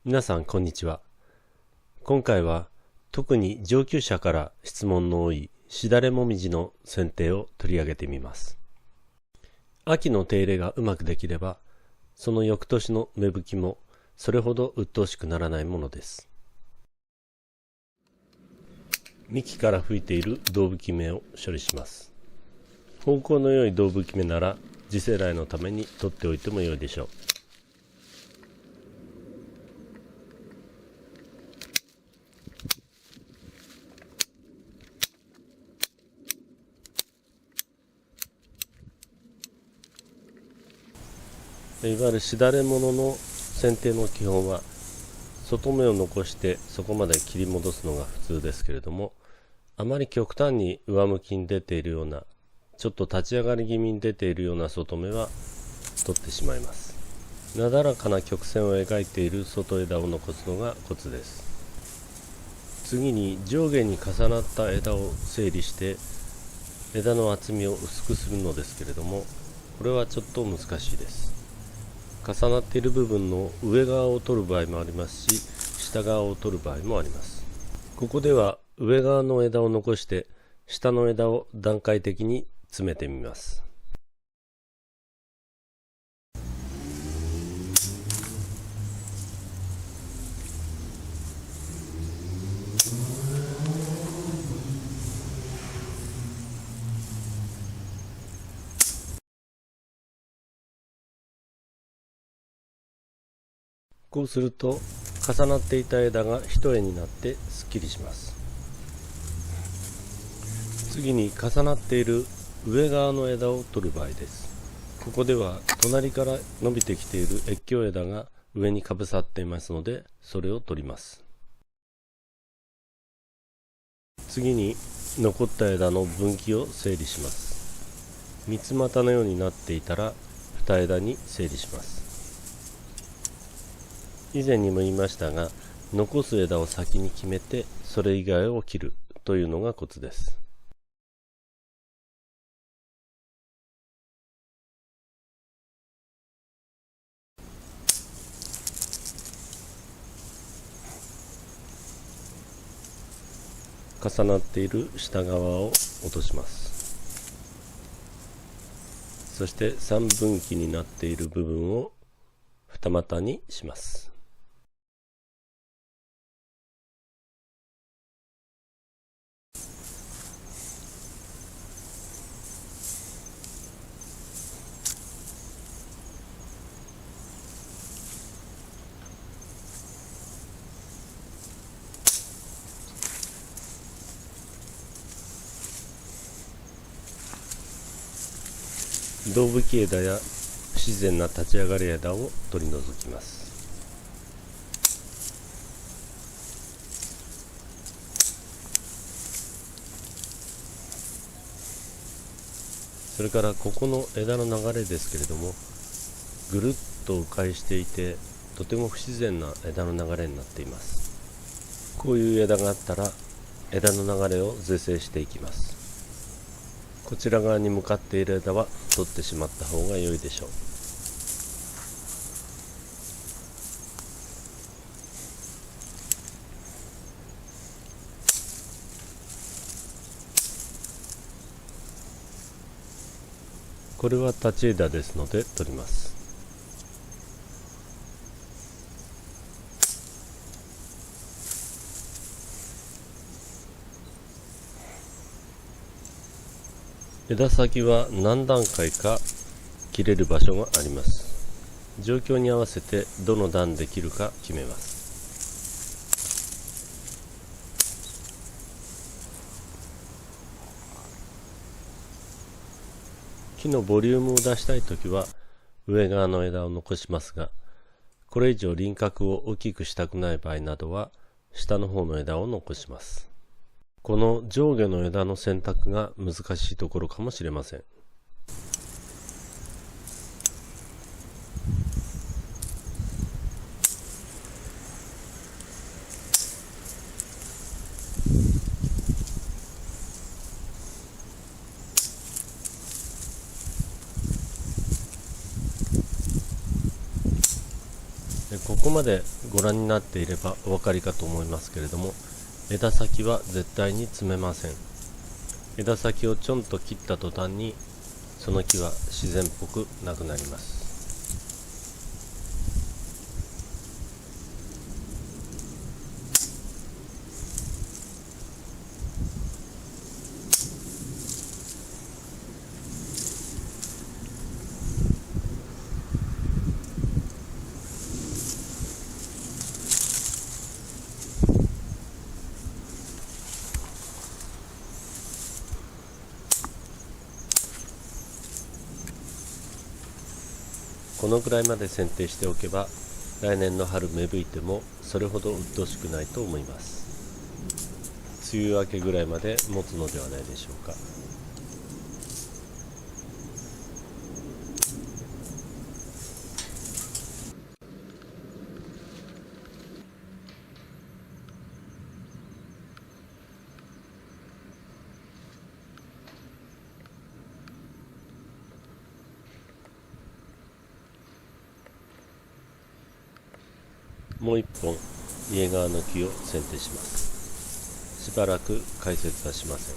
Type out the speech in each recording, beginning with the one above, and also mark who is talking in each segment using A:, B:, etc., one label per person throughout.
A: 皆さんこんにちは。今回は特に上級者から質問の多いしだれもみじの剪定を取り上げてみます。秋の手入れがうまくできれば、その翌年の芽吹きもそれほど鬱陶しくならないものです。幹から吹いている胴吹き芽を処理します。方向の良い胴吹き芽なら次世代のために取っておいても良いでしょう。いわゆるしだれものの剪定の基本は、外芽を残してそこまで切り戻すのが普通ですけれども、あまり極端に上向きに出ているような、ちょっと立ち上がり気味に出ているような外芽は取ってしまいます。なだらかな曲線を描いている外枝を残すのがコツです。次に上下に重なった枝を整理して枝の厚みを薄くするのですけれども、これはちょっと難しいです。重なっている部分の上側を取る場合もありますし、下側を取る場合もあります。ここでは上側の枝を残して下の枝を段階的に詰めてみます。こうすると重なっていた枝が一重になってすっきりします。次に重なっている上側の枝を取る場合です。ここでは隣から伸びてきている越境枝が上にかぶさっていますので、それを取ります。次に残った枝の分岐を整理します。三つ股のようになっていたら二枝に整理します。以前にも言いましたが、残す枝を先に決めてそれ以外を切るというのがコツです。重なっている下側を落とします。そして三分岐になっている部分を二股にします。胴吹き枝や不自然な立ち上がり枝を取り除きます。それからここの枝の流れですけれども、ぐるっと迂回していてとても不自然な枝の流れになっています。こういう枝があったら枝の流れを是正していきます。こちら側に向かっている枝は取ってしまった方が良いでしょう。これは立ち枝ですので取ります。枝先は何段階か切れる場所があります。状況に合わせてどの段で切るか決めます。木のボリュームを出したいときは上側の枝を残しますが、これ以上輪郭を大きくしたくない場合などは下の方の枝を残します。この上下の枝の選択が難しいところかもしれません。ここまでご覧になっていればお分かりかと思いますけれども、枝先は絶対に詰めません。枝先をちょんと切った途端にその木は自然っぽくなくなります。このぐらいまで剪定しておけば、来年の春芽吹いてもそれほど鬱陶しくないと思います。梅雨明けぐらいまで持つのではないでしょうか。もう一本家側の木を剪定します。しばらく解説はしません。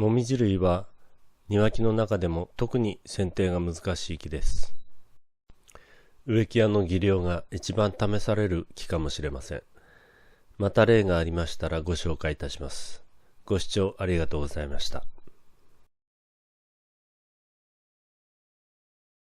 A: もみじ類は庭木の中でも特に剪定が難しい木です。植木屋の技量が一番試される木かもしれません。また例がありましたらご紹介いたします。ご視聴ありがとうございました。